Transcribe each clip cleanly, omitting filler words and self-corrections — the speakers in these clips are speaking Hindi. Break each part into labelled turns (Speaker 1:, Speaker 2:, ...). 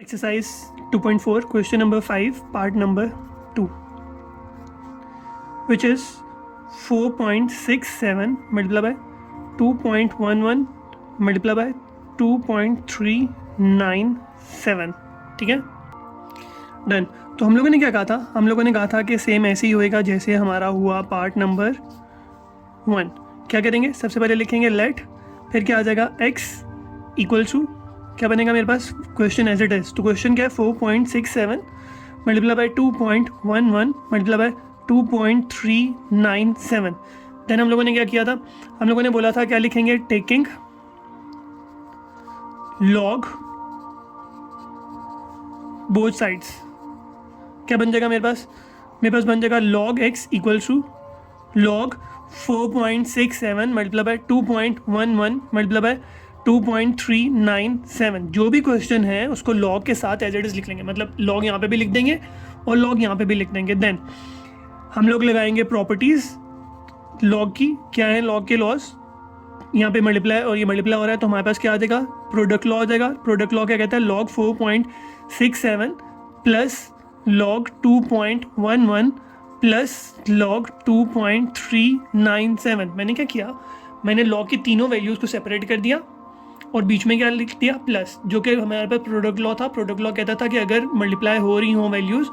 Speaker 1: Exercise 2.4, question number 5, part number 2, which is 4.67 multiplied by 2.11 multiplied by 2.397. ठीक है, डन. तो हम लोगों ने क्या कहा था? हम लोगों ने कहा था कि सेम ऐसे ही होएगा जैसे हमारा हुआ पार्ट नंबर 1. क्या करेंगे? सबसे पहले लिखेंगे लेट, फिर क्या आ जाएगा x इक्वल टू क्या बनेगा मेरे पास क्वेश्चन एज इट इज. तो क्वेश्चन क्या है? 4.67 multiply by 2.11 multiply by 2.397. Then हम लोगों ने क्या किया था? हम लोगों ने बोला था क्या लिखेंगे? Taking log both sides. क्या बन जाएगा मेरे पास? मेरे पास बन जाएगा log x equal to log 4.67 multiply by 2.11 multiply by 2.397. जो भी क्वेश्चन है उसको लॉग के साथ एज इट इज लिख लेंगे, मतलब लॉग यहाँ पे भी लिख देंगे और लॉग यहाँ पे भी लिख देंगे. देन हम लोग लगाएंगे प्रॉपर्टीज लॉग की. क्या है लॉग के लॉज? यहाँ पे मल्टीप्लाई और ये मल्टीप्लाई हो रहा है तो हमारे पास क्या आ जाएगा? प्रोडक्ट लॉ आ जाएगा. प्रोडक्ट लॉ क्या कहता है? Log 4.67 plus log 2.11 plus log 2.397. मैंने क्या किया? मैंने लॉग की तीनों वैल्यूज़ को सेपरेट कर दिया और बीच में क्या लिख दिया? प्लस, जो कि हमारे पास प्रोडक्ट लॉ था. प्रोडक्ट लॉ कहता था कि अगर मल्टीप्लाई हो रही हो वैल्यूज़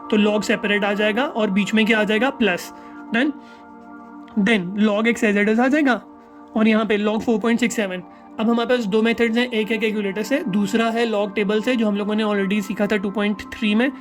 Speaker 1: तो लॉग सेपरेट आ जाएगा और बीच में क्या आ जाएगा? Plus. Then log x as it is आ जाएगा और यहाँ पे लॉग 4.67. अब हमारे पास दो मेथड्स हैं, एक है कैलकुलेटर से, दूसरा है लॉग टेबल से, जो हम लोगों ने ऑलरेडी सीखा था 2.3 में.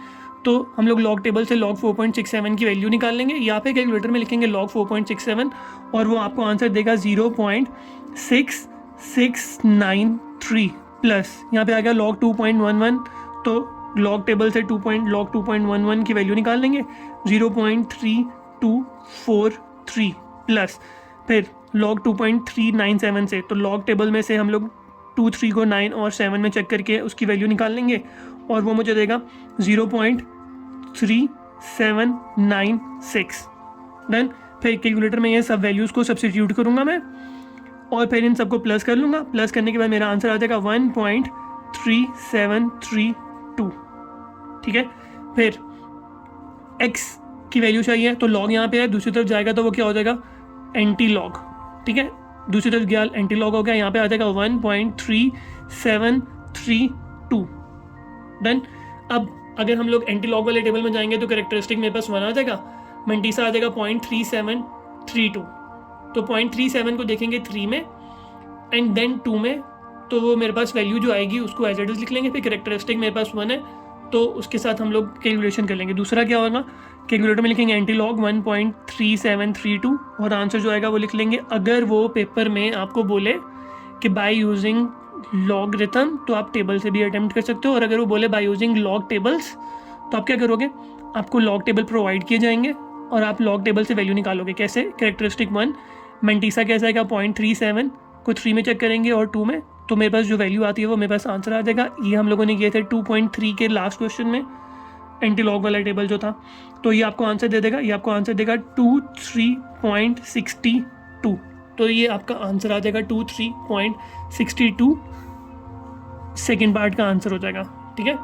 Speaker 1: तो हम लोग लॉग टेबल से लॉग 4.67 की वैल्यू निकाल लेंगे. यहाँ पे कैलकुलेटर में लिखेंगे लॉग 4.67 और वो आपको आंसर देगा 0.6693 प्लस यहाँ पे आ गया लॉग 2.11. तो लॉग टेबल से लॉग 2.11 की वैल्यू निकाल लेंगे 0.3243 प्लस फिर लॉग 2.397 से. तो लॉग टेबल में से हम लोग 2, 3 को 9 और 7 में चेक करके उसकी वैल्यू निकाल लेंगे और वो मुझे देगा 0.3796. डन. फिर कैलकुलेटर में ये सब वैल्यूज़ को सब्स्टिट्यूट करूँगा मैं और फिर इन सबको प्लस कर लूँगा. प्लस करने के बाद मेरा आंसर आ जाएगा 1.3732. ठीक है. फिर x की वैल्यू चाहिए तो लॉग यहाँ पे है, दूसरी तरफ जाएगा तो वो क्या हो जाएगा? Anti log. ठीक है, दूसरी तरफ गया एंटी लॉग हो गया, यहाँ पे आ जाएगा 1.3732. डन. अब अगर हम लोग एंटी लॉग वाले टेबल में जाएंगे तो कैरेक्टरिस्टिक मेरे पास 1 आ जाएगा, मंटीसा आ जाएगा 0.3732. तो 0.37 को देखेंगे 3 में एंड देन 2 में, तो वो मेरे पास वैल्यू जो आएगी उसको एज इट इज लिख लेंगे. फिर कैरेक्टरिस्टिक मेरे पास 1 है तो उसके साथ हम लोग कैलकुलेशन कर लेंगे. दूसरा क्या होगा? कैलकुलेटर में लिखेंगे एंटी लॉग 1.3732 और आंसर जो आएगा वो लिख लेंगे. अगर वो पेपर में आपको बोले कि बाय यूजिंग लॉगरिथम तो आप टेबल से भी अटेम्प्ट कर सकते हो, और अगर वो बोले बाय यूजिंग लॉग टेबल्स तो आप क्या करोगे? आपको लॉग टेबल प्रोवाइड किए जाएंगे और आप लॉग टेबल से वैल्यू निकालोगे. कैसे? कैरेक्टरिस्टिक 1 मेंटीसा कैसा आएगा? 0.37 को 3 में चेक करेंगे और 2 में, तो मेरे पास जो वैल्यू आती है वो मेरे पास आंसर आ जाएगा. ये हम लोगों ने किए थे 2.3 के लास्ट क्वेश्चन में, एंटी लॉग वाला टेबल जो था. तो ये आपको आंसर दे देगा, ये आपको आंसर देगा 23.62. तो ये आपका आंसर आ जाएगा 23.62. सेकेंड पार्ट का आंसर हो जाएगा. ठीक है.